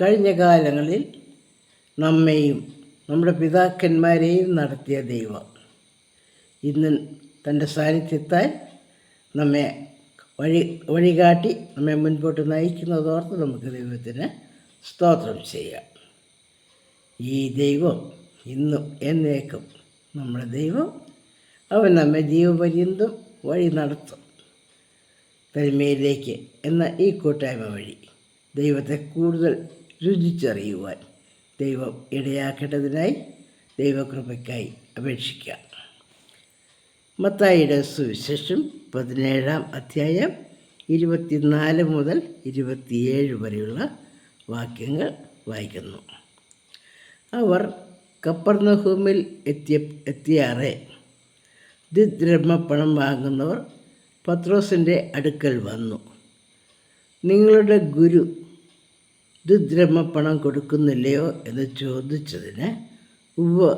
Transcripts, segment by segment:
കഴിഞ്ഞ കാലങ്ങളിൽ നമ്മെയും നമ്മുടെ പിതാക്കന്മാരെയും നടത്തിയ ദൈവം ഇന്ന് തൻ്റെ സാന്നിധ്യത്താൽ നമ്മെ വഴികാട്ടി നമ്മെ മുൻപോട്ട് നയിക്കുന്നതോർത്ത് നമുക്ക് ദൈവത്തിന് സ്തോത്രം ചെയ്യാം. ഈ ദൈവം ഇന്നും എന്നേക്കും നമ്മുടെ ദൈവം. അവൻ നമ്മെ ജീവപര്യന്തം വഴി നടത്തും. തനിമയിലേക്ക് എന്ന ഈ കൂട്ടായ്മ വഴി ദൈവത്തെ കൂടുതൽ രുചിച്ചറിയുവാൻ ദൈവം ഇടയാക്കേണ്ടതിനായി ദൈവകൃപയ്ക്കായി അപേക്ഷിക്കാം. മത്തായിയുടെ സുവിശേഷം 17-ാം അധ്യായം 24 മുതൽ 27 വരെയുള്ള വാക്യങ്ങൾ വായിക്കുന്നു. അവർ കപ്പർന്നഹൂമിൽ എത്തിയാറെ ദ്വിദ്രഹ്മപ്പണം വാങ്ങുന്നവർ പത്രോസിൻ്റെ അടുക്കൽ വന്നു. നിങ്ങളുടെ ഗുരു ദ്വിദ്രഹ്മപ്പണം കൊടുക്കുന്നില്ലയോ എന്ന് ചോദിച്ചതിന് ഉവ്വ്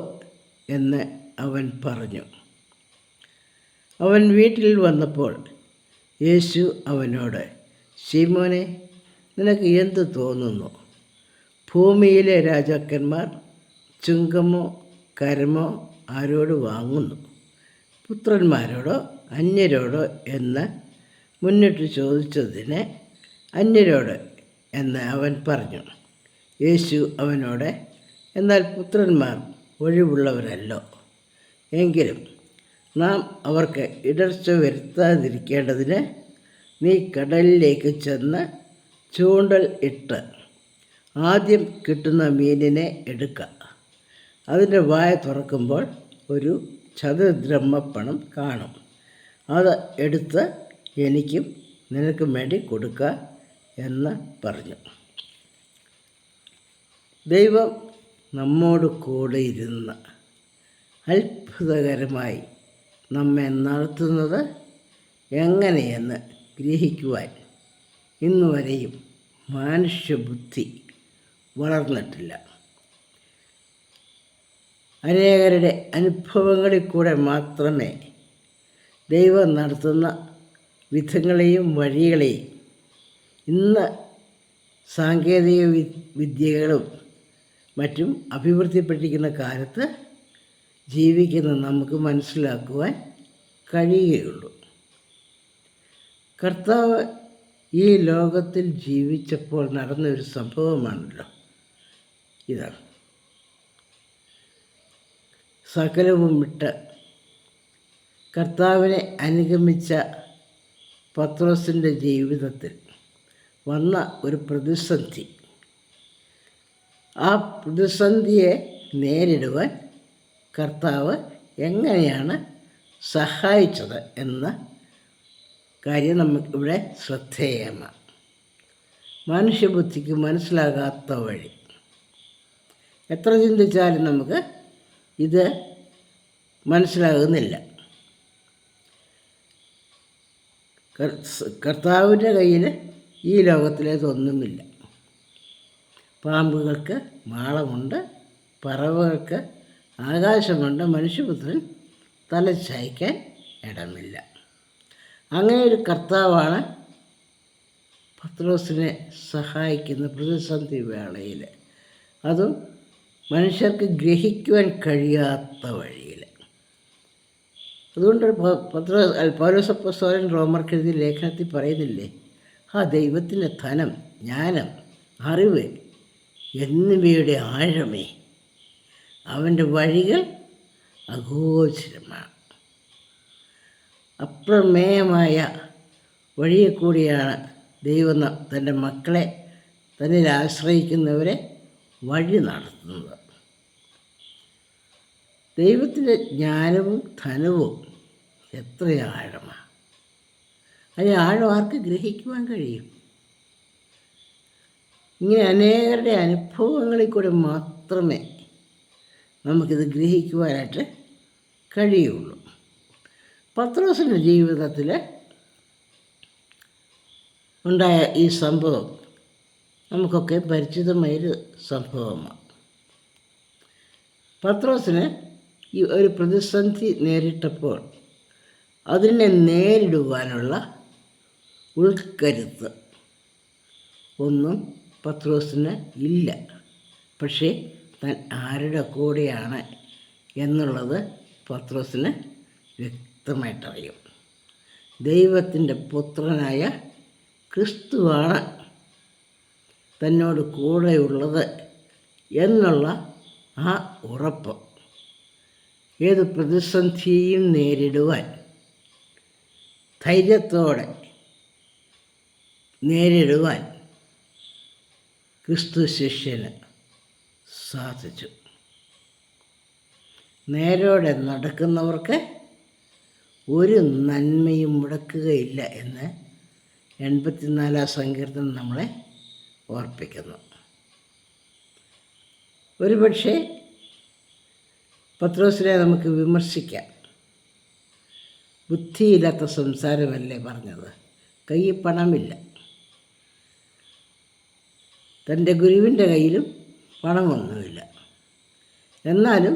എന്ന് അവൻ പറഞ്ഞു. അവൻ വീട്ടിൽ വന്നപ്പോൾ യേശു അവനോട്, ശീമോനെ, നിനക്ക് എന്ത് തോന്നുന്നു? ഭൂമിയിലെ രാജാക്കന്മാർ ചുങ്കമോ കരമോ ആരോട് വാങ്ങുന്നു? പുത്രന്മാരോടോ അന്യരോടോ എന്ന് മുന്നിട്ട് ചോദിച്ചതിന് അന്യരോട് എന്ന് അവൻ പറഞ്ഞു. യേശു അവനോട്, എന്നാൽ പുത്രന്മാർ ഒഴിവുള്ളവരല്ലോ. എങ്കിലും നാം അവർക്ക് ഇടർച്ച വരുത്താതിരിക്കേണ്ടതിന് നീ കടലിലേക്ക് ചെന്ന് ചൂണ്ടൽ ഇട്ട് ആദ്യം കിട്ടുന്ന മീനിനെ എടുക്കുക. അതിൻ്റെ വായ തുറക്കുമ്പോൾ ഒരു ചതുദ്രഹ്മപ്പണം കാണും. അത് എടുത്ത് എനിക്കും നിനക്കും വേണ്ടി കൊടുക്കുക എന്ന് പറഞ്ഞു. ദൈവം നമ്മോട് കൂടെ ഇരുന്ന് അത്ഭുതകരമായി നമ്മെ നടത്തുന്നത് എങ്ങനെയെന്ന് ഗ്രഹിക്കുവാൻ ഇന്നുവരെയും മനുഷ്യബുദ്ധി വളർന്നിട്ടില്ല. അനേകരുടെ അനുഭവങ്ങളിൽ കൂടെ മാത്രമേ ദൈവം നടത്തുന്ന വിധങ്ങളെയും വഴികളെയും ഇന്ന് സാങ്കേതിക വിദ്യകളും മറ്റും അഭിവൃദ്ധിപ്പെട്ടിരിക്കുന്ന കാലത്ത് ജീവിക്കുന്ന നമുക്ക് മനസ്സിലാക്കുവാൻ കഴിയുകയുള്ളൂ. കർത്താവ് ഈ ലോകത്തിൽ ജീവിച്ചപ്പോൾ നടന്നൊരു സംഭവമാണല്ലോ ഇതാണ്. സകലവും വിട്ട് കർത്താവിനെ അനുഗമിച്ച പത്രോസിൻ്റെ ജീവിതത്തിൽ വന്ന ഒരു പ്രതിസന്ധി, ആ പ്രതിസന്ധിയെ നേരിടുവാൻ കർത്താവ് എങ്ങനെയാണ് സഹായിച്ചത് എന്ന കാര്യം നമുക്കിവിടെ ശ്രദ്ധേയമാണ്. മനുഷ്യബുദ്ധിക്ക് മനസ്സിലാകാത്ത വഴി. എത്ര ചിന്തിച്ചാലും നമുക്ക് ഇത് മനസ്സിലാകുന്നില്ല. കർത്താവിൻ്റെ കയ്യിൽ ഈ ലോകത്തിലേതൊന്നുമില്ല. പാമ്പുകൾക്ക് മാളമുണ്ട്, പറവകൾക്ക് ആകാശമുണ്ട്, മനുഷ്യപുത്രൻ തല ചായ്ക്കാൻ ഇടമില്ല. അങ്ങനെ ഒരു കർത്താവാണ് പത്രോസിനെ സഹായിക്കുന്ന പ്രതിസന്ധി വേളയിൽ, അതും മനുഷ്യർക്ക് ഗ്രഹിക്കുവാൻ കഴിയാത്ത വഴിയിൽ. അതുകൊണ്ട് പൗലോസ് അപ്പോസ്തലൻ റോമർക്കെഴുതിയ ലേഖനത്തിൽ പറയുന്നില്ലേ, ദൈവത്തിൻ്റെ ധനം, ജ്ഞാനം, അറിവ് എന്നിവയുടെ ആഴമേ, അവൻ്റെ വഴികൾ അഗോചരമാണ്. അപ്രമേയമായ വഴിയെ കൂടിയാണ് ദൈവം തൻ്റെ മക്കളെ, തന്നിൽ ആശ്രയിക്കുന്നവരെ വഴി നടത്തുന്നത്. ദൈവത്തിൻ്റെ ജ്ഞാനവും ധനവും എത്ര ആഴമാണ്! അതിന് ആഴം ആർക്ക് ഗ്രഹിക്കുവാൻ കഴിയും? ഇങ്ങനെ അനേകരുടെ അനുഭവങ്ങളിൽ കൂടെ മാത്രമേ നമുക്കിത് ഗ്രഹിക്കുവാനായിട്ട് കഴിയുള്ളൂ. പത്രോസിൻ്റെ ജീവിതത്തിൽ ഉണ്ടായ ഈ സംഭവം നമുക്കൊക്കെ പരിചിതമായൊരു സംഭവമാണ്. പത്രോസിന് ഈ ഒരു പ്രതിസന്ധി നേരിട്ടപ്പോൾ അതിനെ നേരിടുവാനുള്ള ഉൾക്കരുത്ത് ഒന്നും പത്രോസിന് ഇല്ല. പക്ഷേ താൻ ആരുടെ കൂടെയാണ് എന്നുള്ളത് പത്രോസിന് വ്യക്തമായിട്ടറിയും. ദൈവത്തിൻ്റെ പുത്രനായ ക്രിസ്തുവാണ് തന്നോട് കൂടെയുള്ളത് എന്നുള്ള ആ ഉറപ്പ് ഏത് പ്രതിസന്ധിയെയും നേരിടുവാൻ ധൈര്യത്തോടെ നേരിടുവാൻ ക്രിസ്തു ശിഷ്യന് സാധിച്ചു. നേരോടെ നടക്കുന്നവർക്ക് ഒരു നന്മയും മുടക്കുകയില്ല എന്ന് 84 സങ്കീർത്തനം നമ്മളെ ഓർപ്പിക്കുന്നു. ഒരുപക്ഷെ പത്രോസിനെ നമുക്ക് വിമർശിക്കാം. ബുദ്ധിയില്ലാത്ത സംസാരമല്ലേ പറഞ്ഞത്, കയ്യിൽ പണമില്ല. തൻ്റെ ഗുരുവിൻ്റെ കയ്യിലും പണമൊന്നുമില്ല. എന്നാലും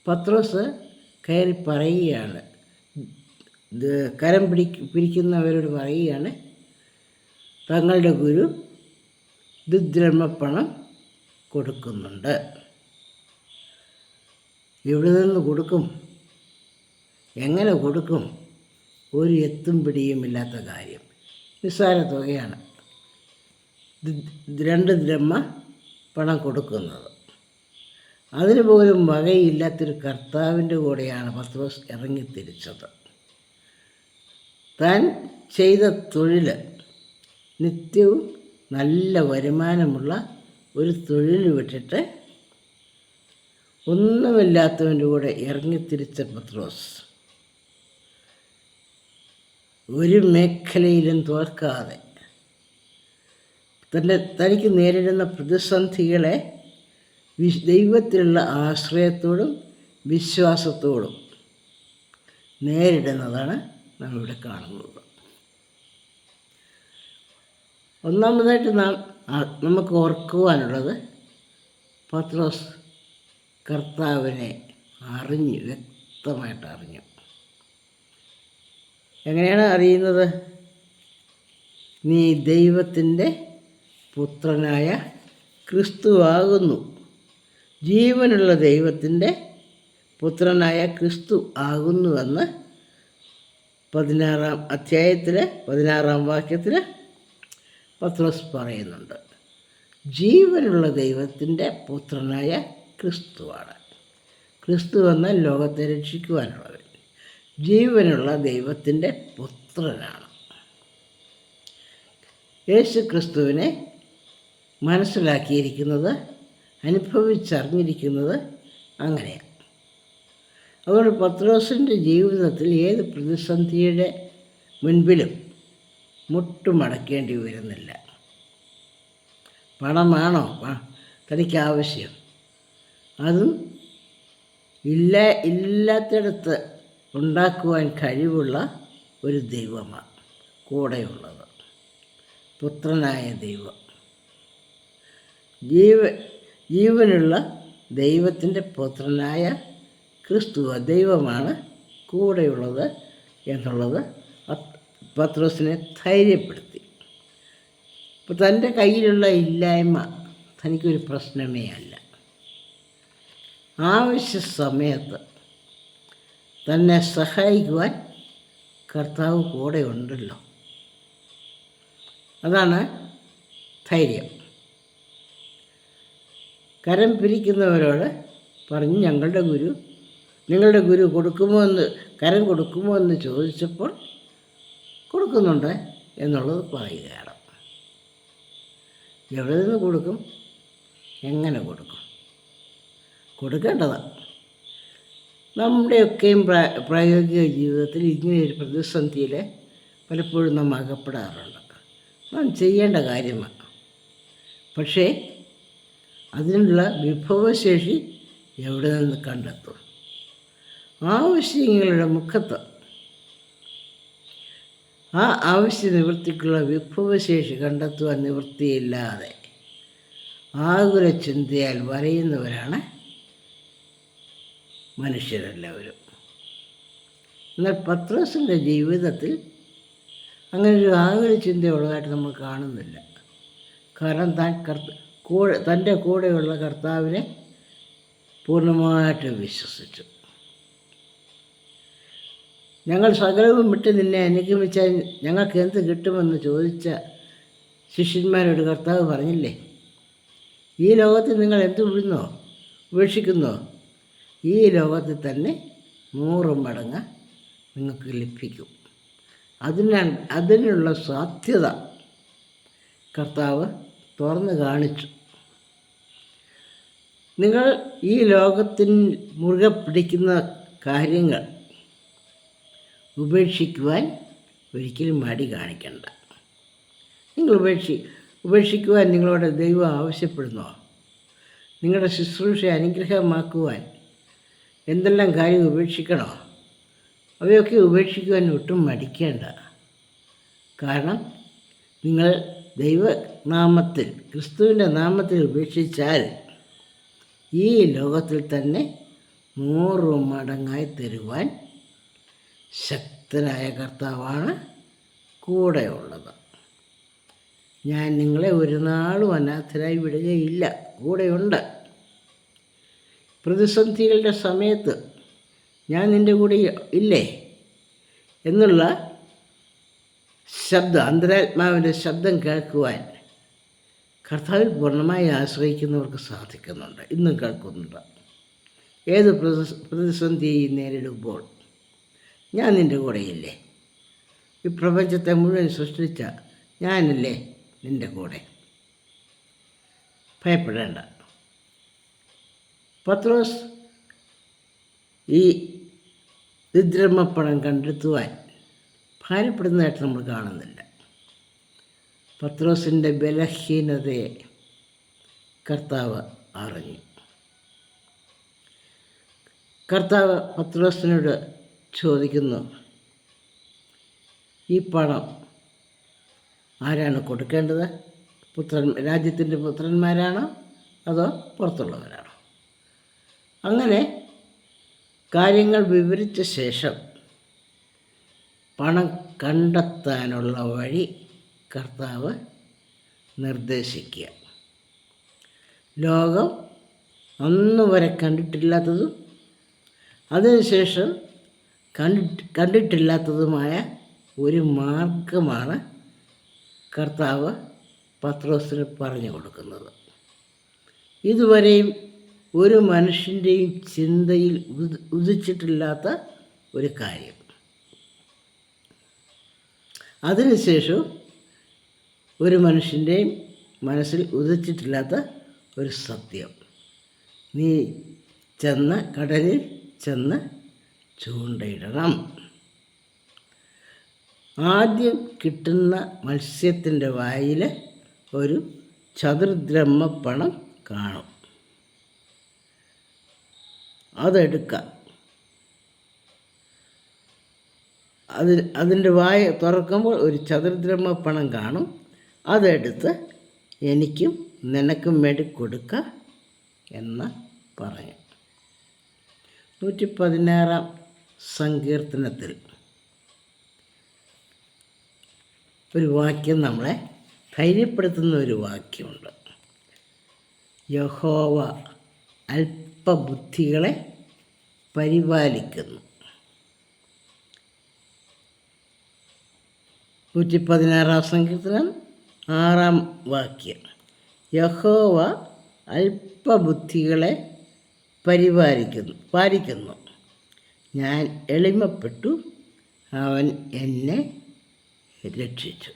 പത്രോസ് കയറി പറയുകയാണ്, കരം പിരിക്കുന്നവരോട് പറയുകയാണ്, തങ്ങളുടെ ഗുരു ദുദ്രഹ്മപ്പണം കൊടുക്കുന്നുണ്ട്. എവിടെ നിന്ന് കൊടുക്കും, എങ്ങനെ കൊടുക്കും? ഒരു എത്തും പിടിയുമില്ലാത്ത കാര്യം. നിസ്സാര തുകയാണ് 2 ദ്രഹ്മ പണം കൊടുക്കുന്നത്. അതിന് പോലും വകയില്ലാത്തൊരു കർത്താവിൻ്റെ കൂടെയാണ് പത്രോസ് ഇറങ്ങിത്തിരിച്ചത്. താൻ ചെയ്ത തൊഴിൽ നിത്യവും നല്ല വരുമാനമുള്ള ഒരു തൊഴിൽ വിട്ടിട്ട് ഒന്നുമില്ലാത്തവൻ്റെ കൂടെ ഇറങ്ങിത്തിരിച്ച പത്രോസ് ഒരു മേഖലയിലും തോൽക്കാതെ തനിക്ക് നേരിടുന്ന പ്രതിസന്ധികളെ ദൈവത്തിലുള്ള ആശ്രയത്തോടും വിശ്വാസത്തോടും നേരിടുന്നതാണ് നാം ഇവിടെ കാണുന്നത്. ഒന്നാമതായിട്ട് നമുക്ക് ഓർക്കുവാനുള്ളത്, പത്രോസ് കർത്താവിനെ അറിഞ്ഞു, വ്യക്തമായിട്ട് അറിഞ്ഞു. എങ്ങനെയാണ് അറിയുന്നത്? നീ ദൈവത്തിൻ്റെ പുത്രനായ ക്രിസ്തുവാകുന്നു, ജീവനുള്ള ദൈവത്തിൻ്റെ പുത്രനായ ക്രിസ്തു ആകുന്നുവെന്ന് 16-ാം അധ്യായത്തിൽ 16-ാം വാക്യത്തിൽ പത്രോസ് പറയുന്നുണ്ട്. ജീവനുള്ള ദൈവത്തിൻ്റെ പുത്രനായ ക്രിസ്തുവാണ്. ക്രിസ്തു എന്നാൽ ലോകത്തെ രക്ഷിക്കുവാനുള്ളവൻ, ജീവനുള്ള ദൈവത്തിൻ്റെ പുത്രനാണ്. യേശു ക്രിസ്തുവിനെ മനസ്സിലാക്കിയിരിക്കുന്നത്, അനുഭവിച്ചറിഞ്ഞിരിക്കുന്നത് അങ്ങനെയാണ്. അതുകൊണ്ട് പത്രോസിൻ്റെ ജീവിതത്തിൽ ഏത് പ്രതിസന്ധിയുടെ മുൻപിലും മുട്ടുമടക്കേണ്ടി വരുന്നില്ല. പണമാണോ തനിക്ക് ആവശ്യം? അതും ഇല്ലാത്തിടത്ത് ഉണ്ടാക്കുവാൻ കഴിവുള്ള ഒരു ദൈവമാണ് കൂടെയുള്ളത്, പുത്രനായ ദൈവം. ജീവനുള്ള ദൈവത്തിൻ്റെ പുത്രനായ ക്രിസ്തു ദൈവമാണ് കൂടെയുള്ളത് എന്നുള്ളത് പത്രോസിനെ ധൈര്യപ്പെടുത്തി. അപ്പോൾ തൻ്റെ കയ്യിലുള്ള ഇല്ലായ്മ തനിക്കൊരു പ്രശ്നമേ അല്ല. ആവശ്യ സമയത്ത് തന്നെ സഹായിക്കുവാൻ കർത്താവ് കൂടെ ഉണ്ടല്ലോ. അതാണ് ധൈര്യം. കരം പിരിക്കുന്നവരോട് പറഞ്ഞു, നിങ്ങളുടെ ഗുരു കരം കൊടുക്കുമോ എന്ന് ചോദിച്ചപ്പോൾ കൊടുക്കുന്നുണ്ട് എന്നുള്ളത് പറയുകയാണ്. എവിടെ നിന്ന് കൊടുക്കും, എങ്ങനെ കൊടുക്കും? കൊടുക്കേണ്ടതാണ്. നമ്മുടെയൊക്കെയും പ്രായോഗിക ജീവിതത്തിൽ ഇങ്ങനെയൊരു പ്രതിസന്ധിയിൽ പലപ്പോഴും നാം അകപ്പെടാറുണ്ട്. നാം ചെയ്യേണ്ട കാര്യമാണ്. പക്ഷേ അതിനുള്ള വിഭവശേഷി എവിടെ നിന്ന് കണ്ടെത്തും? ആവശ്യങ്ങളുടെ മുഖത്ത് ആ ആവശ്യ നിവൃത്തിക്കുള്ള വിഭവശേഷി കണ്ടെത്തുവാൻ നിവൃത്തിയില്ലാതെ ആകുല ചിന്തയാൽ വലയുന്നവരാണ് മനുഷ്യരെല്ലാവരും. എന്നാൽ പത്രോസിൻ്റെ ജീവിതത്തിൽ അങ്ങനൊരു ആകുല ചിന്തയുള്ളതായിട്ട് നമ്മൾ കാണുന്നില്ല. കാരണം താൻ തൻ്റെ കൂടെയുള്ള കർത്താവിനെ പൂർണ്ണമായിട്ട് വിശ്വസിച്ചു. ഞങ്ങൾ സകലവും വിട്ട് നിന്നെ അനുഗമിച്ചാൽ ഞങ്ങൾക്ക് എന്ത് കിട്ടുമെന്ന് ചോദിച്ച ശിഷ്യന്മാരോട് കർത്താവ് പറഞ്ഞില്ലേ, ഈ ലോകത്തിൽ നിങ്ങൾ എന്ത് ഉപേക്ഷിക്കുന്നോ ഈ ലോകത്തിൽ തന്നെ 100 മടങ്ങ് നിങ്ങൾക്ക് ലഭിക്കും. അതിനുള്ള സാധ്യത കർത്താവ് തുറന്നു കാണിച്ചു. നിങ്ങൾ ഈ ലോകത്തിൽ മുറുകെ പിടിക്കുന്ന കാര്യങ്ങൾ ഉപേക്ഷിക്കുവാൻ ഒരിക്കലും മടി കാണിക്കണ്ട. നിങ്ങൾ ഉപേക്ഷിക്കുവാൻ നിങ്ങളോട് ദൈവം ആവശ്യപ്പെടുന്നോ? നിങ്ങളുടെ ശുശ്രൂഷ അനുഗ്രഹമാക്കുവാൻ എന്തെല്ലാം കാര്യം ഉപേക്ഷിക്കണോ? അവയൊക്കെ ഉപേക്ഷിക്കുവാൻ ഒട്ടും മടിക്കേണ്ട. കാരണം നിങ്ങൾ ദൈവനാമത്തിൽ, ക്രിസ്തുവിൻ്റെ നാമത്തിൽ ഉപേക്ഷിച്ചാൽ ഈ ലോകത്തിൽ തന്നെ 100 മടങ്ങായി തരുവാൻ ശക്തനായ കർത്താവാണ് കൂടെയുള്ളത്. ഞാൻ നിങ്ങളെ ഒരു നാളും അനാഥരായി വിടുകയില്ല, കൂടെയുണ്ട്. പ്രതിസന്ധികളുടെ സമയത്ത് ഞാൻ നിൻ്റെ കൂടെ ഇല്ലേ എന്നുള്ള ശബ്ദം, അന്തരാത്മാവിൻ്റെ ശബ്ദം കേൾക്കുവാൻ കർത്താവിൽ പൂർണ്ണമായി ആശ്രയിക്കുന്നവർക്ക് സാധിക്കുന്നുണ്ട്, ഇന്നും കേൾക്കുന്നുണ്ട്. ഏത് പ്രതിസന്ധിയെ നേരിടുമ്പോൾ ഞാൻ നിൻ്റെ കൂടെയില്ലേ, ഈ പ്രപഞ്ചത്തെ മുഴുവൻ സൃഷ്ടിച്ച ഞാനല്ലേ നിൻ്റെ കൂടെ, ഭയപ്പെടേണ്ട. പത്രോസ് ഈ ദ്രഹ്മപ്പണം കണ്ടെത്തുവാൻ ഭാരപ്പെടുന്നതായിട്ട് നമ്മൾ കാണുന്നില്ല. പത്രോസിൻ്റെ ബലഹീനതയെ കർത്താവ് അറിഞ്ഞു. കർത്താവ് പത്രോസിനോട് ചോദിക്കുന്നു, ഈ പണം ആരാണ് കൊടുക്കേണ്ടത്? രാജ്യത്തിൻ്റെ പുത്രന്മാരാണോ അതോ പുറത്തുള്ളവരാണോ? അങ്ങനെ കാര്യങ്ങൾ വിവരിച്ച ശേഷം പണം കണ്ടെത്താനുള്ള വഴി കർത്താവ് നിർദ്ദേശിക്കുക. ലോകം അന്ന് വരെ കണ്ടിട്ടില്ലാത്തതും അതിനുശേഷം കണ്ടിട്ടില്ലാത്തതുമായ ഒരു മാർഗമാണ് കർത്താവ് പത്രോസിന് പറഞ്ഞു കൊടുക്കുന്നത്. ഇതുവരെയും ഒരു മനുഷ്യൻ്റെയും ചിന്തയിൽ ഉദിച്ചിട്ടില്ലാത്ത ഒരു കാര്യം. അതിനുശേഷം ഒരു മനുഷ്യൻ്റെയും മനസ്സിൽ ഉദിച്ചിട്ടില്ലാത്ത ഒരു സത്യം. നീ കടലിൽ ചെന്ന് ചൂണ്ടയിടണം. ആദ്യം കിട്ടുന്ന മത്സ്യത്തിൻ്റെ വായിൽ ഒരു ചതുർദ്രഹ്മപ്പണം കാണും. അതെടുക്കാം. അതിൻ്റെ വായ തുറക്കുമ്പോൾ ഒരു ചതുർദ്രഹ്മപ്പണം കാണും. അതെടുത്ത് എനിക്കും നിനക്കും വേണ്ടി കൊടുക്കുക എന്ന് പറഞ്ഞു. 116 സങ്കീർത്തനത്തിൽ ഒരു വാക്യം നമ്മളെ ധൈര്യപ്പെടുത്തുന്ന ഒരു വാക്യമുണ്ട്. യഹോവ അല്പബുദ്ധികളെ പരിപാലിക്കുന്നു. 116 സങ്കീർത്തനം 6 വാക്യം. യഹോവ അല്പബുദ്ധികളെ പാലിക്കുന്നു. ഞാൻ എളിമപ്പെട്ടു, അവൻ എന്നെ രക്ഷിച്ചു.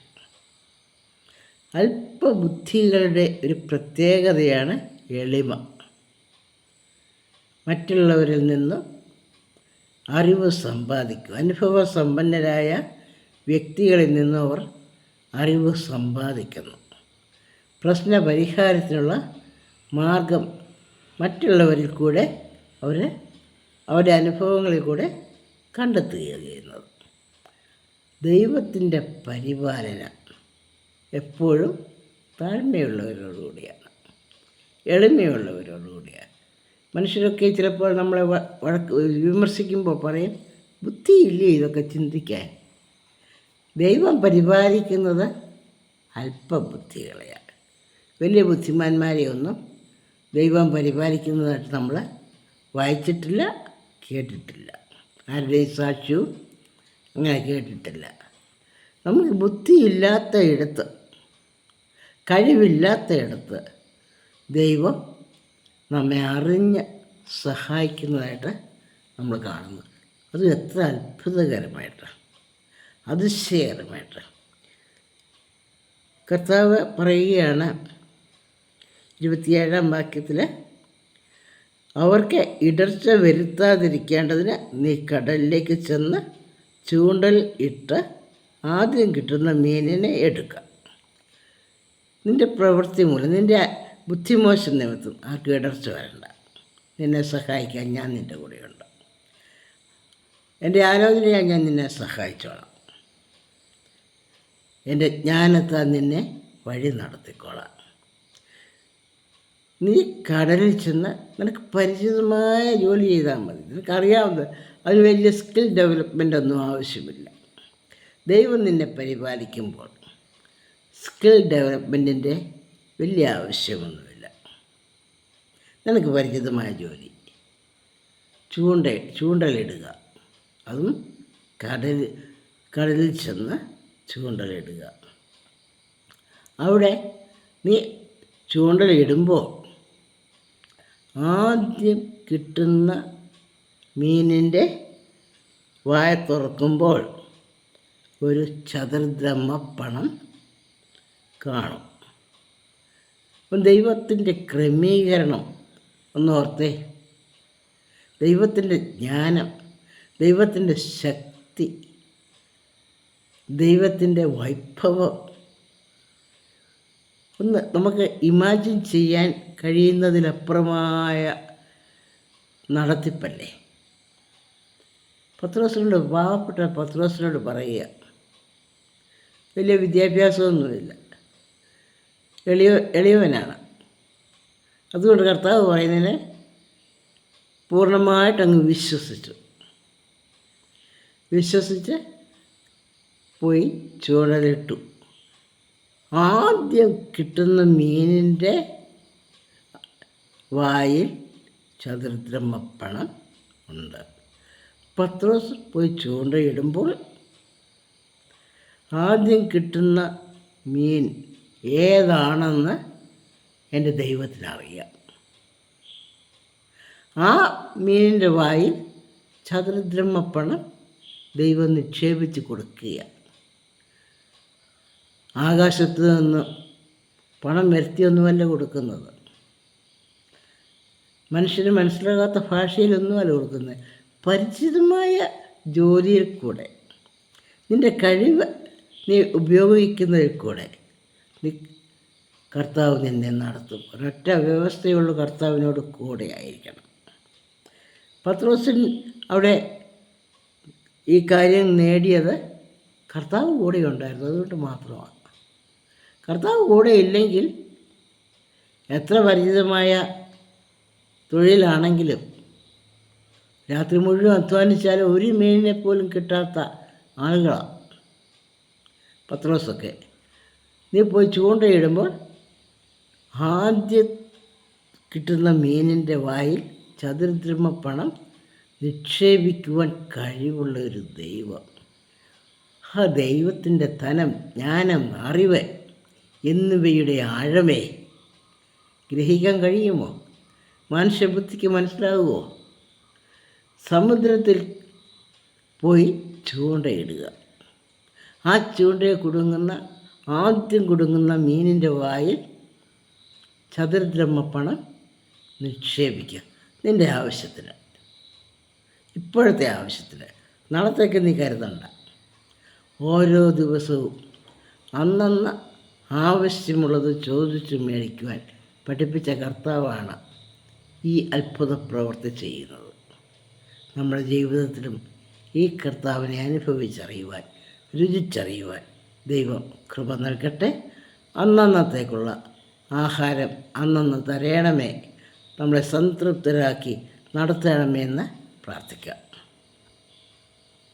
അല്പബുദ്ധികളുടെ ഒരു പ്രത്യേകതയാണ് എളിമ. മറ്റുള്ളവരിൽ നിന്നും അറിവ് സമ്പാദിക്കും. അനുഭവസമ്പന്നരായ വ്യക്തികളിൽ നിന്നും അവർ അറിവ് സമ്പാദിക്കുന്നു. പ്രശ്നപരിഹാരത്തിനുള്ള മാർഗം മറ്റുള്ളവരിൽ കൂടെ അവരുടെ അനുഭവങ്ങളിൽ കൂടെ കണ്ടെത്തുകയാണ് ചെയ്യുന്നത്. ദൈവത്തിൻ്റെ പരിപാലന എപ്പോഴും താഴ്മയുള്ളവരോടുകൂടിയാണ്, എളിമയുള്ളവരോടുകൂടിയാണ്. മനുഷ്യരൊക്കെ ചിലപ്പോൾ നമ്മളെ വിമർശിക്കുമ്പോൾ പറയും, ബുദ്ധിയില്ലേ ഇതൊക്കെ ചിന്തിക്കാൻ. ദൈവം പരിപാലിക്കുന്നത് അല്പബുദ്ധികളെയാണ്. വലിയ ബുദ്ധിമാന്മാരെയൊന്നും ദൈവം പരിപാലിക്കുന്നതായിട്ട് നമ്മൾ വായിച്ചിട്ടില്ല, കേട്ടിട്ടില്ല. ആരുടെയും സാക്ഷ്യവും അങ്ങനെ കേട്ടിട്ടില്ല. നമുക്ക് ബുദ്ധിയില്ലാത്ത ഇടത്ത്, കഴിവില്ലാത്ത ഇടത്ത് ദൈവം നമ്മെ അറിഞ്ഞ് സഹായിക്കുന്നതായിട്ട് നമ്മൾ കാണുന്നു. അത് എത്ര അത്ഭുതകരമായിട്ട്, അതിശയകരമായിട്ട്. കർത്താവ് പറയുകയാണ് 27-ാം വാക്യത്തിൽ, അവർക്ക് ഇടർച്ച വരുത്താതിരിക്കേണ്ടതിന് നീ കടലിലേക്ക് ചെന്ന് ചൂണ്ടൽ ഇട്ട് ആദ്യം കിട്ടുന്ന മീനിനെ എടുക്കുക. നിൻ്റെ പ്രവൃത്തി മൂലം, നിൻ്റെ ബുദ്ധിമോശം നിമിത്തം ആർക്കും ഇടർച്ച വരണ്ട. നിന്നെ സഹായിക്കാൻ ഞാൻ നിൻ്റെ കൂടെയുണ്ട്. എൻ്റെ ആലോചനയാൽ ഞാൻ നിന്നെ സഹായിച്ചോളാം. എൻ്റെ ജ്ഞാനത്താൽ നിന്നെ വഴി നടത്തിക്കോളാം. നീ കടലിൽ ചെന്ന് നിനക്ക് പരിചിതമായ ജോലി ചെയ്താൽ മതി. നിനക്കറിയാവുന്നത്, അതിന് വലിയ സ്കിൽ ഡെവലപ്മെൻ്റ് ഒന്നും ആവശ്യമില്ല. ദൈവം നിന്നെ പരിപാലിക്കുമ്പോൾ സ്കിൽ ഡെവലപ്മെൻറ്റിൻ്റെ വലിയ ആവശ്യമൊന്നുമില്ല. നിനക്ക് പരിചിതമായ ജോലി, ചൂണ്ടലിടുക. അതും കടലിൽ ചെന്ന് ചൂണ്ടലിടുക. അവിടെ നീ ചൂണ്ടലിടുമ്പോൾ ആദ്യം കിട്ടുന്ന മീനിൻ്റെ വായ തുറക്കുമ്പോൾ ഒരു ചതുർദ്രഹ്മപ്പണം കാണും. അപ്പം ദൈവത്തിൻ്റെ ക്രമീകരണം ഒന്നോർത്തേ. ദൈവത്തിൻ്റെ ജ്ഞാനം, ദൈവത്തിൻ്റെ ശക്തി, ദൈവത്തിൻ്റെ വൈഭവം ഒന്ന് നമുക്ക് ഇമാജിൻ ചെയ്യാൻ കഴിയുന്നതിലപ്പുറമായ നടത്തിപ്പല്ലേ. പത്രോസിനോട്, പാവപ്പെട്ട പത്രോസിനോട് പറയുക, വലിയ വിദ്യാഭ്യാസമൊന്നുമില്ല, എളിയവനാണ്. അതുകൊണ്ട് കർത്താവ് പറയുന്നതിനെ പൂർണ്ണമായിട്ടങ്ങ് വിശ്വസിച്ച് പോയി ചൂണ്ടലിട്ടു. ആദ്യം കിട്ടുന്ന മീനിൻ്റെ വായിൽ ചതുർദ്രഹ്മപ്പണം ഉണ്ട്. പത്രോസ് പോയി ചൂണ്ടയിടുമ്പോൾ ആദ്യം കിട്ടുന്ന മീൻ ഏതാണെന്ന് എൻ്റെ ദൈവത്തിനറിയാം. ആ മീനിൻ്റെ വായിൽ ചതുർദ്രഹ്മപ്പണം ദൈവം നിക്ഷേപിച്ച് കൊടുക്കുക. ആകാശത്ത് നിന്ന് പണം വരുത്തിയൊന്നുമല്ല കൊടുക്കുന്നത്. മനുഷ്യന് മനസ്സിലാകാത്ത ഭാഷയിലൊന്നുമല്ല കൊടുക്കുന്നത്. പരിചിതമായ ജോലിയിൽ കൂടെ, നിൻ്റെ കഴിവ് നീ ഉപയോഗിക്കുന്നതിൽ കൂടെ കർത്താവ് നിന്നെ നടത്തും. ഒരൊറ്റ വ്യവസ്ഥയുള്ള കർത്താവിനോട് കൂടെ ആയിരിക്കണം. പത്രോസിൻ അവിടെ ഈ കാര്യം നേടിയത് കർത്താവ് കൂടെ ഉണ്ടായിരുന്നു, അതുകൊണ്ട് മാത്രമാണ്. കർത്താവ് കൂടെ ഇല്ലെങ്കിൽ എത്ര പരിചിതമായ തൊഴിലാണെങ്കിലും രാത്രി മുഴുവൻ അധ്വാനിച്ചാലും ഒരു മീനിനെ പോലും കിട്ടാത്ത ആളുകളാണ് പത്രോസൊക്കെ. നീ പോയി ചൂണ്ടയിടുമ്പോൾ ആദ്യം കിട്ടുന്ന മീനിൻ്റെ വായിൽ ചതുർദ്രഹ്മപ്പണം നിക്ഷേപിക്കുവാൻ കഴിവുള്ള ഒരു ദൈവം. ആ ദൈവത്തിൻ്റെ ധനം, ജ്ഞാനം, അറിവ് എന്നിവയുടെ ആഴമേ ഗ്രഹിക്കാൻ കഴിയുമോ? മനുഷ്യബുദ്ധിക്ക് മനസ്സിലാകുമോ? സമുദ്രത്തിൽ പോയി ചൂണ്ടയിടുക. ആ ചൂണ്ടയെ ആദ്യം കുടുങ്ങുന്ന മീനിൻ്റെ വായിൽ ചതുർദ്രഹ്മപ്പണം നിക്ഷേപിക്കുക. നിൻ്റെ ആവശ്യത്തിന്, ഇപ്പോഴത്തെ ആവശ്യത്തിന്, നാളത്തേക്ക് നീ കരുതണ്ട. ഓരോ ദിവസവും അന്നന്ന് ആവശ്യമുള്ളത് ചോദിച്ചു മേടിക്കുവാൻ പഠിപ്പിച്ച കർത്താവാണ് ഈ അത്ഭുത പ്രവൃത്തി ചെയ്യുന്നത്. നമ്മുടെ ജീവിതത്തിലും ഈ കർത്താവിനെ അനുഭവിച്ചറിയുവാൻ, രുചിച്ചറിയുവാൻ ദൈവം കൃപ നൽകട്ടെ. അന്നന്നത്തേക്കുള്ള ആഹാരം അന്നന്ന് തരയണമേ, നമ്മളെ സംതൃപ്തരാക്കി നടത്തണമേ എന്ന് പ്രാർത്ഥിക്കാം.